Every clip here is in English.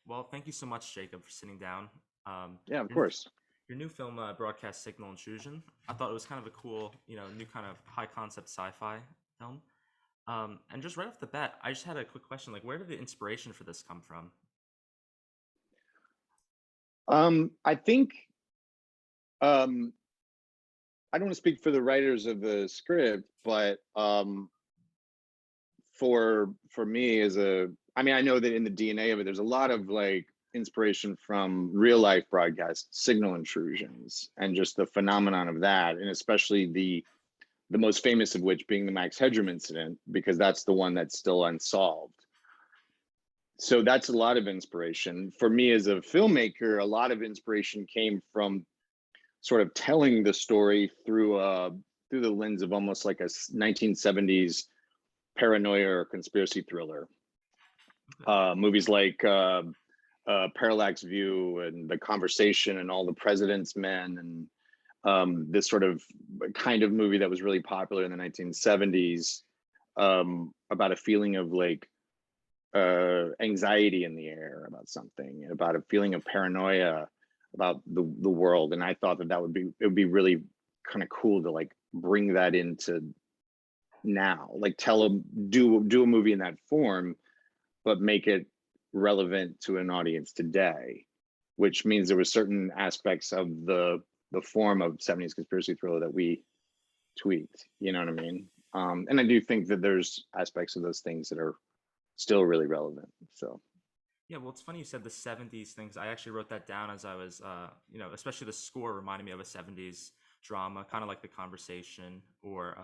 Well, thank you so much, Jacob, for sitting down. Yeah, of Your, course. your new film, broadcast Signal Intrusion. I thought it was kind of a cool, new kind of high concept sci-fi film. And just right off the bat, I just had a quick question. Like, where did the inspiration for this come from? I think um, I don't want to speak for the writers of the script, but for me as a, I mean, I know that in the DNA of it, there's a lot of like inspiration from real life broadcast signal intrusions and just the phenomenon of that, and especially the most famous of which being the Max Headroom incident, because that's the one that's still unsolved. So that's a lot of inspiration for me as a filmmaker. A lot of inspiration came from sort of telling the story through the lens of almost like a 1970s paranoia or conspiracy thriller. Okay. Movies like Parallax View and The Conversation and All the President's Men, and this sort of kind of movie that was really popular in the 1970s, about a feeling of like anxiety in the air about something, about a feeling of paranoia about the world. And I thought that it would be really kind of cool to like bring that into now, like tell them, do a movie in that form, but make it relevant to an audience today, which means there were certain aspects of the form of 70s conspiracy thriller that we tweaked, you know what I mean? And I do think that there's aspects of those things that are still really relevant. So Yeah, well, it's funny you said the 70s things. I actually wrote that down as I was, especially the score reminded me of a 70s drama, kind of like The Conversation, or,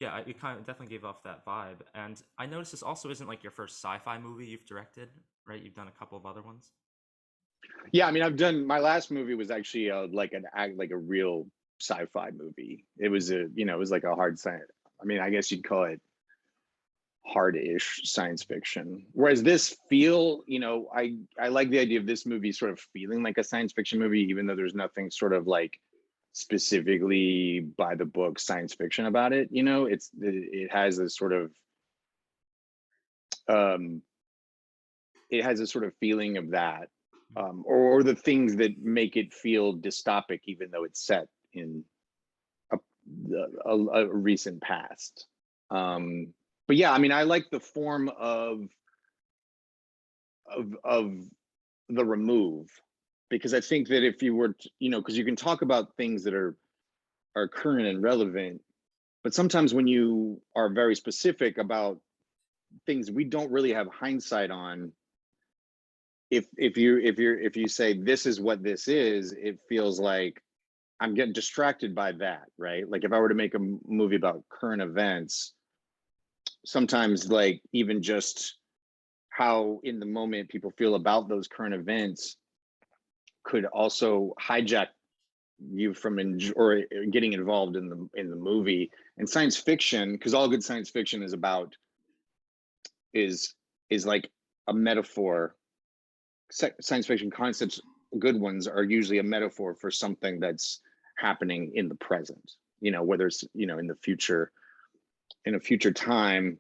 yeah, it kind of definitely gave off that vibe. And I noticed this also isn't like your first sci fi movie you've directed, right? You've done a couple of other ones. yeah, I mean, I've done, my last movie was actually like an act, like a real sci-fi movie. It was a, you know, it was like a hard science. I mean, I guess you'd call it hard-ish science fiction. Whereas this feel, you know, I like the idea of this movie sort of feeling like a science fiction movie, even though there's nothing sort of like specifically by the book science fiction about it. You know, it has a sort of um, it has a sort of feeling of that, or the things that make it feel dystopic, even though it's set in a, a recent past. But yeah, I mean, I like the form of the remove, because I think that if you were, to, you know, because you can talk about things that are current and relevant, but sometimes when you are very specific about things we don't really have hindsight on, if you say this is what this is, it feels like I'm getting distracted by that, right? Like if I were to make a movie about current events, sometimes like even just how in the moment people feel about those current events could also hijack you from or getting involved in the movie. And science fiction, because all good science fiction is about is is like a metaphor. Science fiction concepts, good ones, are usually a metaphor for something that's happening in the present, you know, whether it's, you know, in the future, in a future time,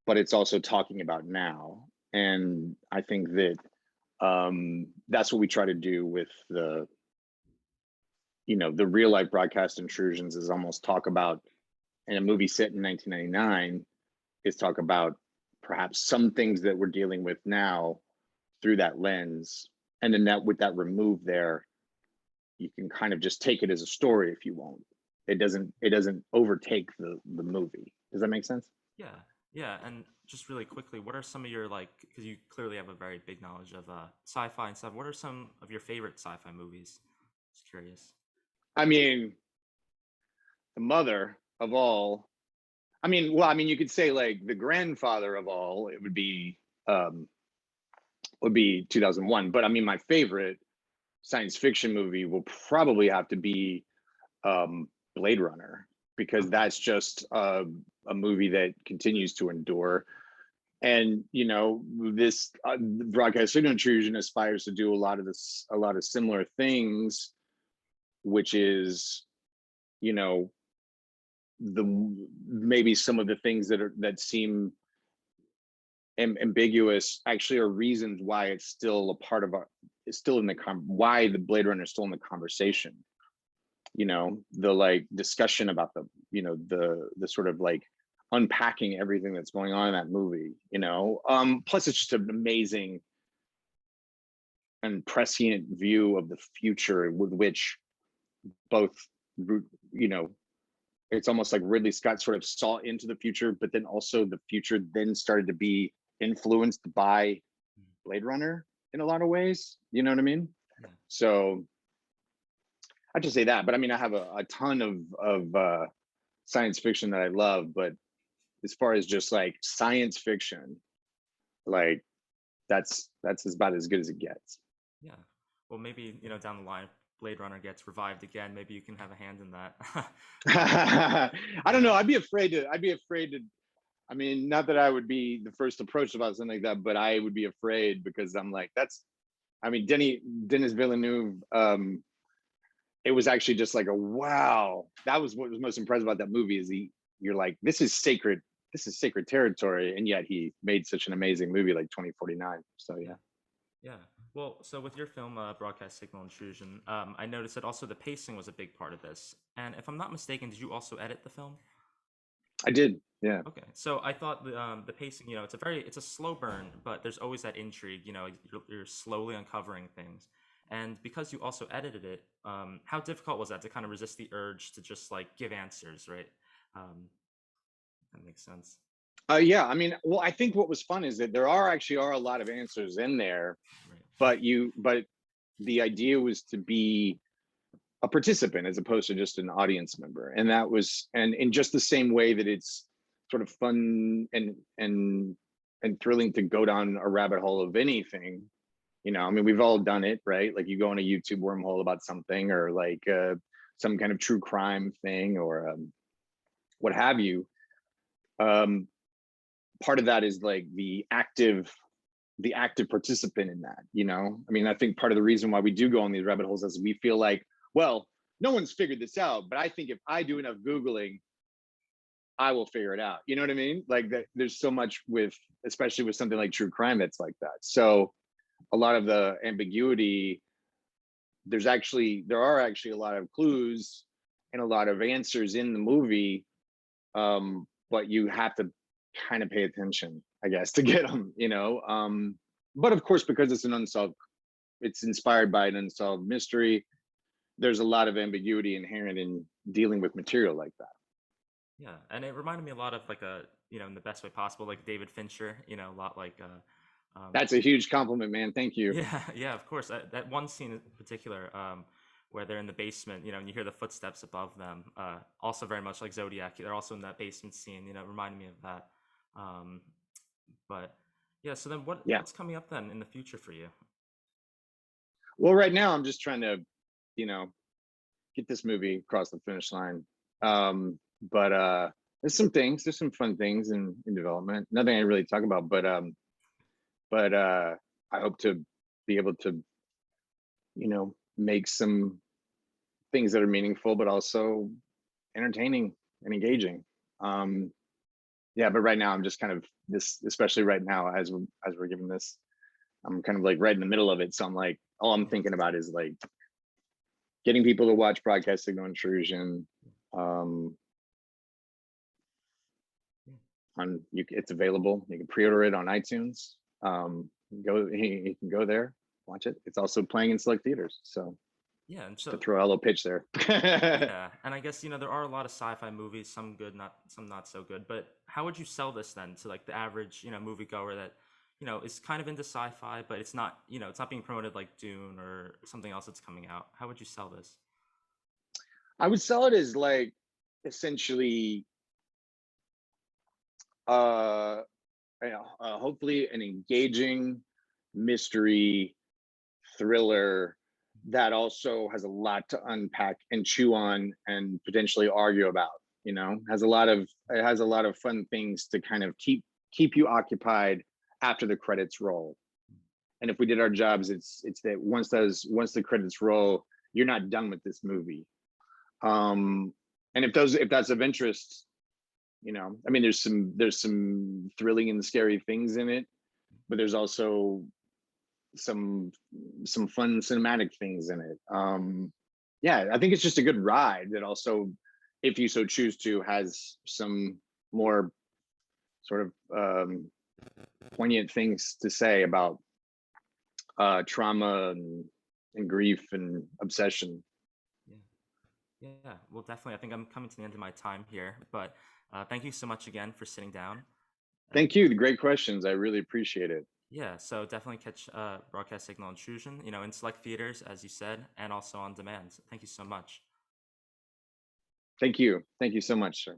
but it's also talking about now. And I think that that's what we try to do with the, you know, the real life broadcast intrusions, is almost talk about, in a movie set in 1999, is talk about perhaps some things that we're dealing with now through that lens. And then that, with that remove there, you can kind of just take it as a story if you want. It doesn't overtake the movie. Does that make sense? Yeah, yeah. And just really quickly, what are some of your, like, because you clearly have a very big knowledge of sci fi and stuff, what are some of your favorite sci fi movies? Just curious. I mean, the mother of all. I mean, well, I mean, you could say like the grandfather of all. It would be 2001. But I mean, my favorite science fiction movie will probably have to be Blade Runner, because Okay. that's just a movie that continues to endure. And you know, this broadcast signal intrusion aspires to do a lot of similar things, which is, you know, the maybe some of the things that seem ambiguous actually are reasons why it's still a part of our, it's still in the why the Blade Runner is still in the conversation. You know, the like discussion about the, you know, the sort of like unpacking everything that's going on in that movie, you know. Plus it's just an amazing and prescient view of the future with which both, you know, it's almost like Ridley Scott sort of saw into the future, but then also the future then started to be influenced by Blade Runner in a lot of ways. You know what I mean? Yeah. So I just say that, but I mean, I have a ton of science fiction that I love, but as far as just like science fiction, like that's about as good as it gets. Yeah. Well, maybe, down the line, if Blade Runner gets revived again, maybe you can have a hand in that. I don't know. I'd be afraid to. I'd be afraid to. I mean, not that I would be the first approach about something like that, but I would be afraid because I'm like, that's. I mean, Denis Villeneuve. It was actually just like a wow. That was what was most impressive about that movie. Is you're like, this is sacred. This is sacred territory, and yet he made such an amazing movie like 2049. So yeah. Yeah. Well, so with your film, Broadcast Signal Intrusion, I noticed that also the pacing was a big part of this. And if I'm not mistaken, did you also edit the film? I did. Yeah. Okay, so I thought the pacing, it's a slow burn, but there's always that intrigue. You're slowly uncovering things, and because you also edited it, how difficult was that to kind of resist the urge to just like give answers, right? That makes sense. Yeah. I mean, well, I think what was fun is that there are a lot of answers in there, Right. but the idea was to be a participant as opposed to just an audience member, and that was, and in just the same way that it's sort of fun and thrilling to go down a rabbit hole of anything. You know, I mean, we've all done it, right? Like you go on a YouTube wormhole about something, or like some kind of true crime thing, or what have you. um Part of that is like the active participant in that, you know. I mean, I think part of the reason why we do go on these rabbit holes is we feel like, well, no one's figured this out, but I think if I do enough Googling, I will figure it out. You know what I mean? Like that there's so much with, especially with something like true crime, that's like that. So a lot of the ambiguity, there are actually a lot of clues and a lot of answers in the movie, but you have to kind of pay attention, I guess, to get them, you know. But of course, because it's inspired by an unsolved mystery, there's a lot of ambiguity inherent in dealing with material like that. Yeah, and it reminded me a lot of like in the best way possible, like David Fincher, a lot like That's a huge compliment, man. Thank you. yeah, yeah, of course. That one scene in particular, where they're in the basement, and you hear the footsteps above them. Also very much like Zodiac. They're also in that basement scene. Reminded me of that. Um, but yeah, so then Yeah. what's coming up then in the future for you? Well, right now I'm just trying to, you know, get this movie across the finish line. But there's some fun things in development. Nothing I really talk about, but I hope to be able to, you know, make some things that are meaningful, but also entertaining and engaging. Um, yeah, but right now I'm just kind of this, especially right now as we're giving this, I'm kind of like right in the middle of it. So I'm like, all I'm thinking about is like getting people to watch Broadcast Signal Intrusion. Um, it's available. You can pre-order it on iTunes. You can go there, watch it. It's also playing in select theaters. So Yeah, and just to so throw a little pitch there. yeah, and I guess there are a lot of sci-fi movies, some good, not some not so good. But how would you sell this then to like the average moviegoer that is kind of into sci-fi, but it's not being promoted like Dune or something else that's coming out? How would you sell this? I would sell it as like essentially uh, hopefully an engaging mystery thriller that also has a lot to unpack and chew on and potentially argue about. You know, it has a lot of fun things to kind of keep you occupied after the credits roll. And if we did our jobs, it's that once the credits roll, you're not done with this movie. And if that's of interest, I mean, there's some thrilling and scary things in it, but there's also some some fun cinematic things in it. Yeah, I think it's just a good ride that also, if you so choose to, has some more sort of poignant things to say about trauma and grief and obsession. Yeah. Yeah. Well, definitely. I think I'm coming to the end of my time here, but thank you so much again for sitting down. Thank And you. Great questions. I really appreciate it. yeah, so definitely catch broadcast Signal Intrusion, in select theaters, as you said, and also on demand. Thank you so much. Thank you. Thank you so much, sir.